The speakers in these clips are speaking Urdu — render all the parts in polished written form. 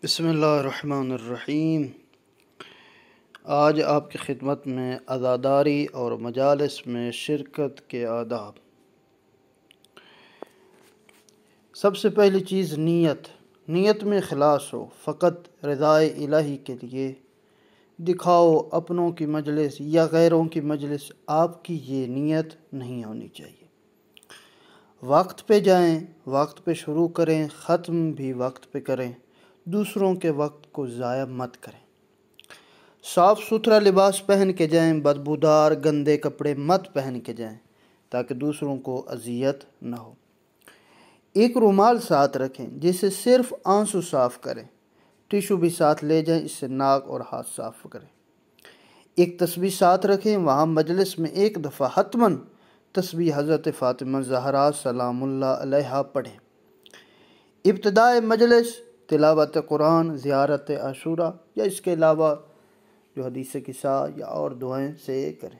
بسم اللہ الرحمن الرحیم۔ آج آپ کی خدمت میں عزاداری اور مجالس میں شرکت کے آداب۔ سب سے پہلی چیز نیت میں اخلاص ہو، فقط رضائے الہی کے لیے۔ دکھاؤ اپنوں کی مجلس یا غیروں کی مجلس، آپ کی یہ نیت نہیں ہونی چاہیے۔ وقت پہ جائیں، وقت پہ شروع کریں، ختم بھی وقت پہ کریں۔ دوسروں کے وقت کو ضائع مت کریں۔ صاف ستھرا لباس پہن کے جائیں، بدبودار گندے کپڑے مت پہن کے جائیں تاکہ دوسروں کو اذیت نہ ہو۔ ایک رومال ساتھ رکھیں جس سے صرف آنسو صاف کریں۔ ٹیشو بھی ساتھ لے جائیں، اس سے ناک اور ہاتھ صاف کریں۔ ایک تسبیح ساتھ رکھیں، وہاں مجلس میں ایک دفعہ حتماً تسبیح حضرت فاطمہ زہرا سلام اللہ علیہا پڑھیں۔ ابتدائے مجلس تلاوت قرآن، زیارت عاشورہ یا اس کے علاوہ جو حدیث قصہ یا اور دعائیں سے کریں۔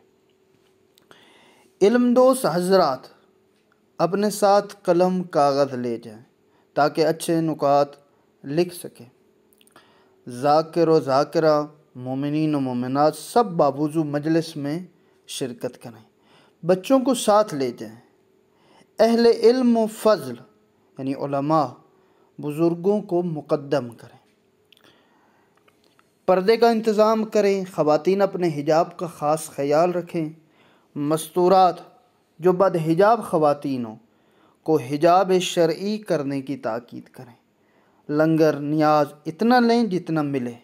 علم دوست حضرات اپنے ساتھ قلم کاغذ لے جائیں تاکہ اچھے نکات لکھ سکیں۔ ذاکر و ذاکرہ، مومنین و مومنات سب باوضو مجلس میں شرکت کریں۔ بچوں کو ساتھ لے جائیں۔ اہل علم و فضل یعنی علماء، بزرگوں کو مقدم کریں۔ پردے کا انتظام کریں۔ خواتین اپنے حجاب کا خاص خیال رکھیں۔ مستورات جو بد حجاب خواتین کو حجاب شرعی کرنے کی تاکید کریں۔ لنگر نیاز اتنا لیں جتنا ملے،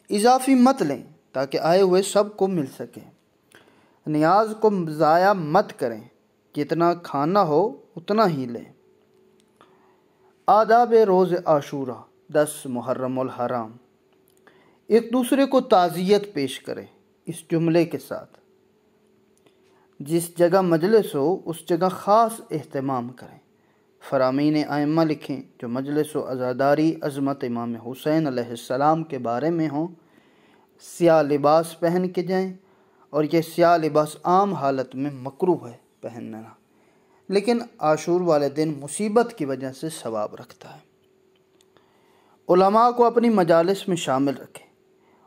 اضافی مت لیں تاکہ آئے ہوئے سب کو مل سکے۔ نیاز کو ضائع مت کریں، جتنا کھانا ہو اتنا ہی لیں۔ آداب روز عاشورہ 10 محرم الحرام۔ ایک دوسرے کو تعزیت پیش کریں اس جملے کے ساتھ: جس جگہ مجلس ہو اس جگہ خاص اہتمام کریں۔ فرامین ائمہ لکھیں جو مجلس و عزاداری عظمت امام حسین علیہ السلام کے بارے میں ہوں، سیاہ لباس پہن کے جائیں، اور یہ سیاہ لباس عام حالت میں مکروہ ہے پہننا، لیکن عاشور والے دن مصیبت کی وجہ سے ثواب رکھتا ہے۔ علماء کو اپنی مجالس میں شامل رکھیں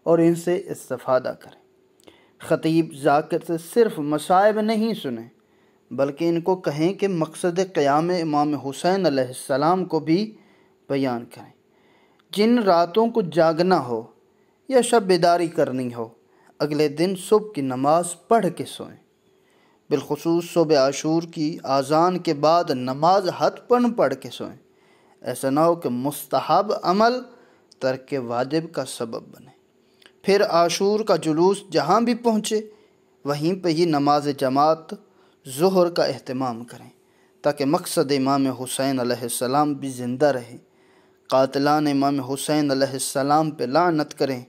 اور ان سے استفادہ کریں۔ خطیب ذاکر سے صرف مصائب نہیں سنیں بلکہ ان کو کہیں کہ مقصد قیام امام حسین علیہ السلام کو بھی بیان کریں۔ جن راتوں کو جاگنا ہو یا شب بیداری کرنی ہو، اگلے دن صبح کی نماز پڑھ کے سوئیں۔ بالخصوص صبح عاشور کی اذان کے بعد نماز حتماً پڑھ کے سوئیں۔ ایسا نہ ہو کہ مستحب عمل ترک واجب کا سبب بنے۔ پھر عاشور کا جلوس جہاں بھی پہنچے وہیں پہ ہی نماز جماعت ظہر کا اہتمام کریں تاکہ مقصد امام حسین علیہ السلام بھی زندہ رہے۔ قاتلان امام حسین علیہ السلام پہ لعنت کریں